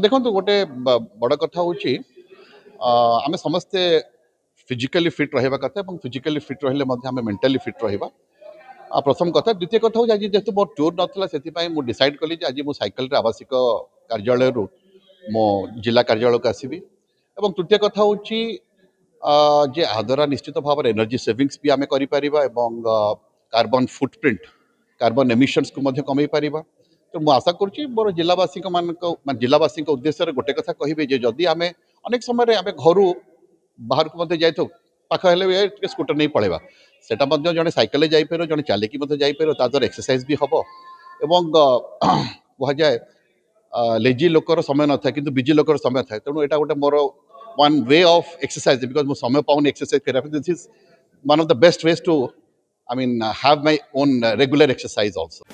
देखो गोटे बड़ कथा हूँ आम समस्ते फिजिकली फिट रहा कथा फिजिकली फिट रही मेंटाली फिट रहा प्रथम कथा द्वितीय कथा हूँ आज जेहतु मोर टूर नाला से डिसाइड कली आज मु साइकेल आवासिक कार्यालय मो जिला कार्यालय को आसबि और तृतीय कथा हूँ जे आद्वारा निश्चित भाव एनर्जी सेविंग्स भी आम कर कार्बन फुटप्रिंट कार्बन एमिशंस को कमे पार तो मुझे आशा करुँच मोर जिलावासी जिलावासी उद्देश्य गोटे कथा कहि जदि आम अनेक समय आम घर बाहर को जाइए पाख स्कूटर नहीं पलैबा सेटा जड़े सैकेल जापर जड़े चलिकी जापर ताद्वारा एक्सरसाइज भी हम एवं कह जाए लेजी लोकर समय न था कि बिजी लोकर समय था तेणु यहाँ गोटे more one way of exercise because मुझे समय पाऊनी एक्सरसाइज करने this is one of the best ways to I mean have my own regular exercise also.